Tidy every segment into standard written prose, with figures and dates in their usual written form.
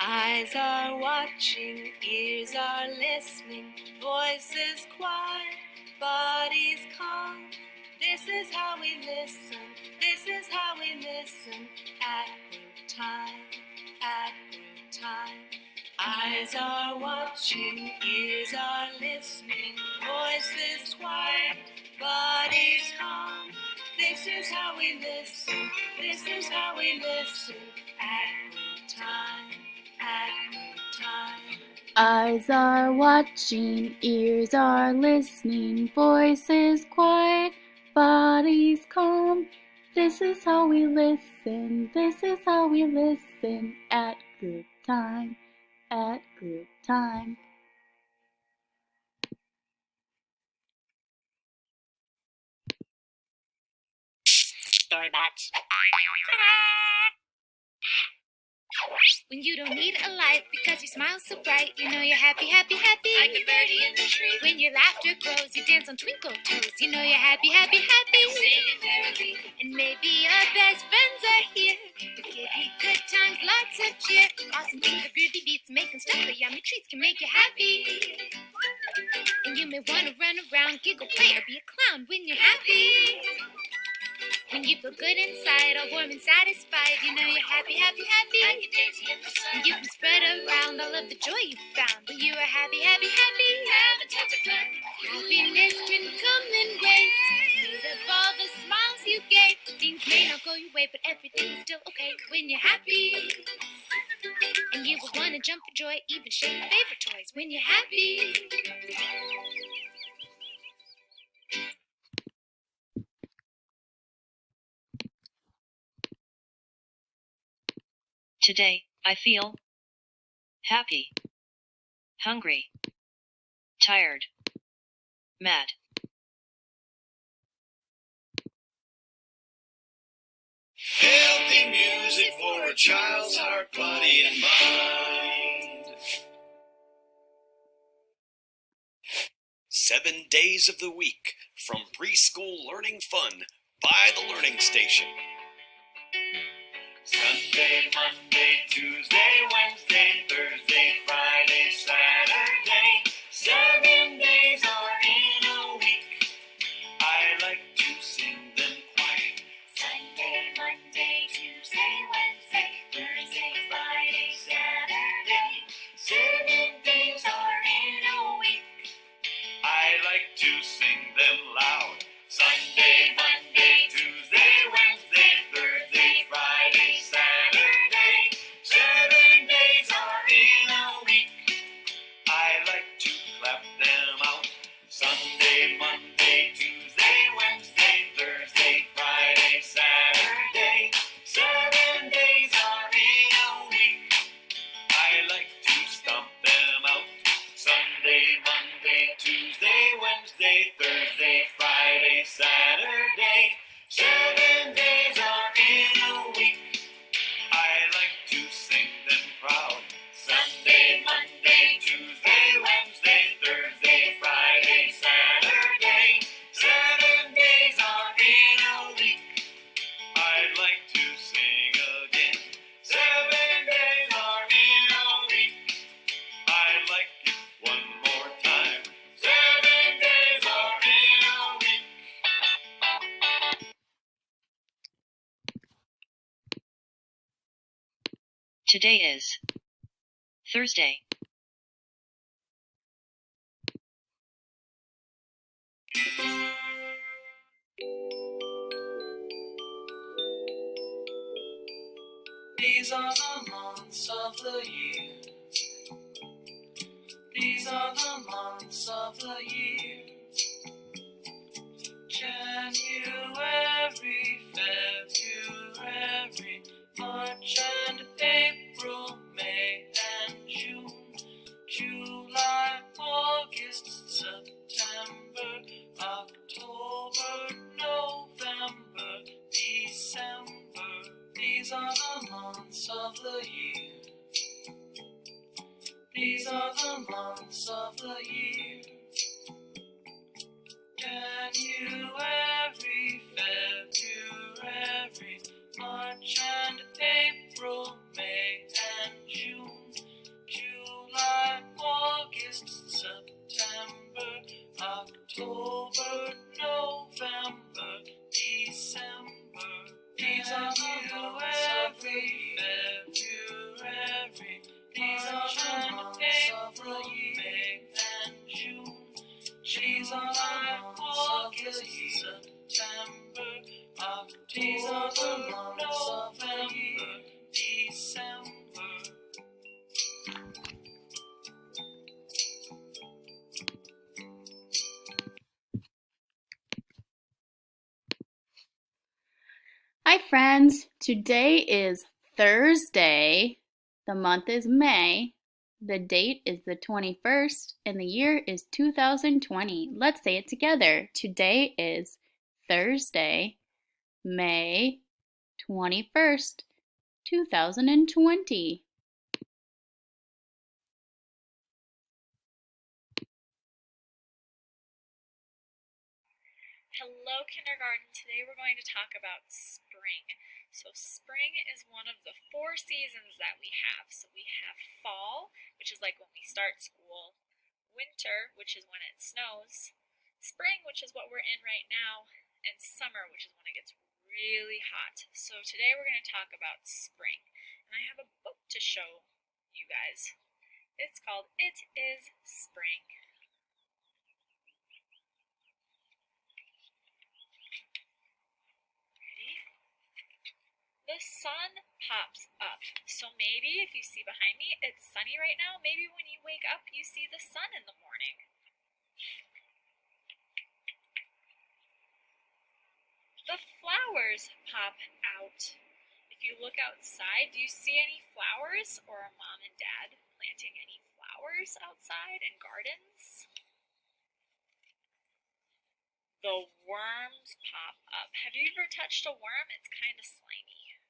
Eyes are watching, ears are listening, voices quiet, bodies calm. This is how we listen, this is how we listen at group time, at group time. Eyes are watching, ears are listening, voices quiet, bodies calm. This is how we listen, this is how we listen at group time, at group time. Eyes are watching, ears are listening, voices quiet, bodies calm. This is how we listen, this is how we listen at group time, at group time. Storybots. When you don't need a light because you smile so bright, you know you're happy, happy, happy. Like the birdie in the tree. When your laughter grows, you dance on twinkle toes, you know you're happy, happy, happy. Singing merrily. And maybe your best friends are here to give you good times, lots of cheer. Awesome things, the groovy beats, making stuff, the yummy treats can make you happy. And you may wanna run around, giggle, play, or be a clown when you're happy. When you feel good inside, all warm and satisfied, you know you're happy, happy, happy. Like a daisy in the sun. And you can spread around all of the joy you found when you are happy, happy, happy. Having tons of fun. Happiness can come in waves. Think of all the smiles you gave. Things may not go your way, but everything is still okay when you're happy. And you will want to jump for joy, even share your favorite toys when you're happy. Today, I feel happy, hungry, tired, mad. Healthy music for a child's heart, body, and mind. 7 days of the week from preschool learning fun by the Learning Station. Sunday, Monday, Tuesday, Wednesday, Thursday, Friday, Saturday. 7 days are in a week. I like to sing them quiet. Sunday, Monday, Tuesday, Wednesday, Thursday, Friday, Saturday. 7 days are in a week. I like to sing them loud. Sunday, Monday, Tuesday, Wednesday, Thursday, Friday, Saturday. 7 days are in a week. I like to clap them out. Sunday, Monday, Tuesday, Wednesday, Thursday, Friday, Saturday. 7 days are in a week. I like to stomp them out. Sunday, Monday, Tuesday, Wednesday, Thursday, Friday, Saturday. 7 days are in a week. I like to sing them proud. Sunday, Monday, Tuesday, Wednesday, Thursday, Friday, Saturday. 7 days are in a week. I'd like to sing again. 7 days are in a week. I'd like it one more time. 7 days are in a week. Today is Thursday. These are the months of the year. These are the months of the year. January, February, March and April, May and June, July, August, September, October, November, December. These are the months of the year. These are the months of the year. January, February, March and April, May and June, friends. Today is Thursday. The month is May. The date is the 21st and the year is 2020. Let's say it together. Today is Thursday, May 21st, 2020. Hello, kindergarten. Today we're going to talk about spring. So spring is one of the 4 seasons that we have. So we have fall, which is like when we start school, winter, which is when it snows, spring, which is what we're in right now, and summer, which is when it gets really hot. So today we're going to talk about spring. And I have a book to show you guys. It's called It Is Spring. The sun pops up. So maybe if you see behind me, it's sunny right now. Maybe when you wake up, you see the sun in the morning. The flowers pop out. If you look outside, do you see any flowers, or are mom and dad planting any flowers outside in gardens? The worms pop up. Have you ever touched a worm? It's kind of slimy.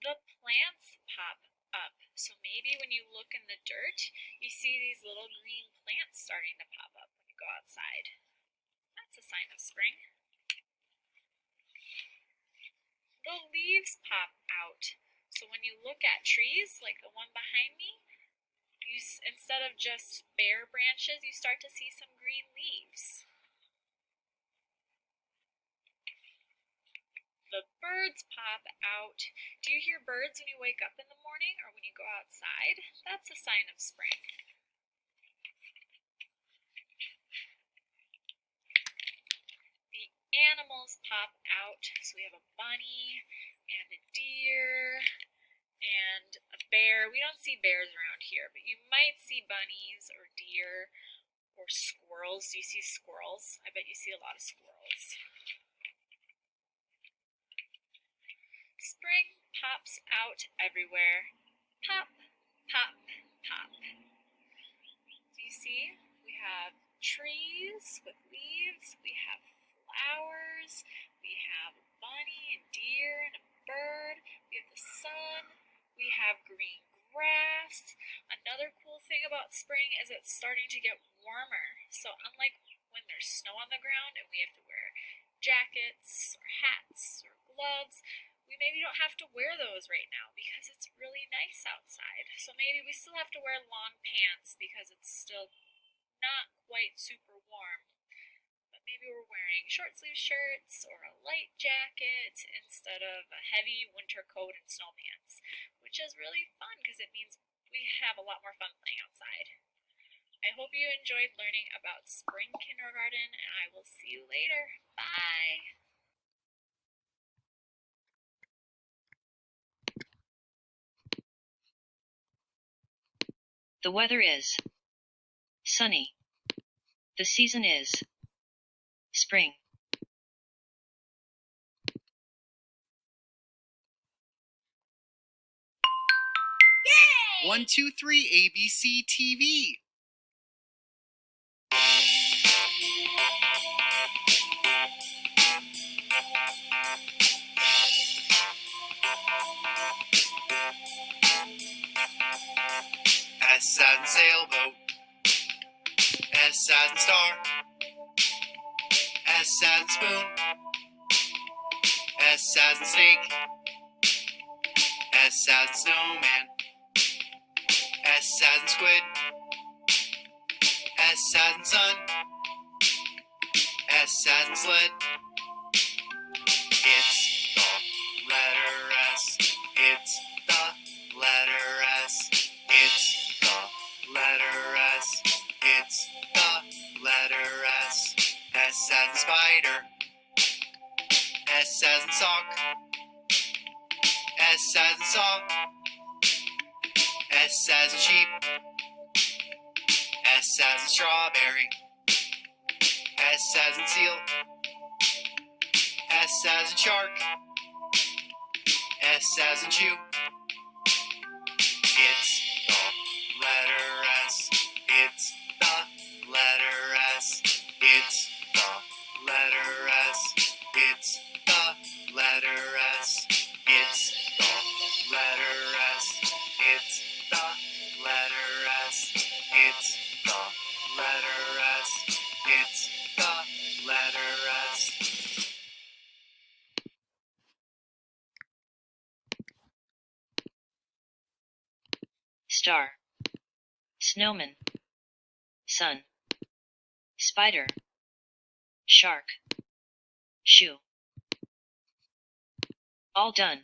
The plants pop up. So maybe when you look in the dirt, you see these little green plants starting to pop up when you go outside. That's a sign of spring. The leaves pop out. So when you look at trees, like the one behind me, instead of just bare branches, you start to see some green leaves. The birds pop out. Do you hear birds when you wake up in the morning or when you go outside? That's a sign of spring. The animals pop out. So we have a bunny and a deer and a bear. We don't see bears around here, but you might see bunnies or deer or squirrels. Do you see squirrels? I bet you see a lot of squirrels. Spring pops out everywhere. Pop, pop, pop. Do you see? We have trees with leaves. We have flowers. We have a bunny and deer and a bird. We have the sun. We have green grass. Another cool thing about spring is it's starting to get warmer. So unlike when there's snow on the ground and we have to wear jackets or hats or gloves, we maybe don't have to wear those right now because it's really nice outside. So maybe we still have to wear long pants because it's still not quite super warm. But maybe we're wearing short sleeve shirts or a light jacket instead of a heavy winter coat and snow pants, which is really fun because it means we have a lot more fun playing outside. I hope you enjoyed learning about spring kindergarten, and I will see you later. Bye! The weather is sunny. The season is spring. Yay! 1, 2, 3 ABC TV. S as in sailboat. S as in star. S as in spoon. S as in snake. S as in snowman. S as in squid. S as in sun. S as in sled. It's the letter S. It's the letter S. It's the letter S. It's the letter S. S as in spider. S as in sock. S as in saw. S as in sheep. S as in strawberry. S as in seal. S as in shark. S as in chew. It's the letter S. It's the letter S. It's the letter S. It's the letter S. It's the letter S. It's the letter S. It's the letter S. It's the letter S. Star, snowman, sun, spider, shark, shoe. All done.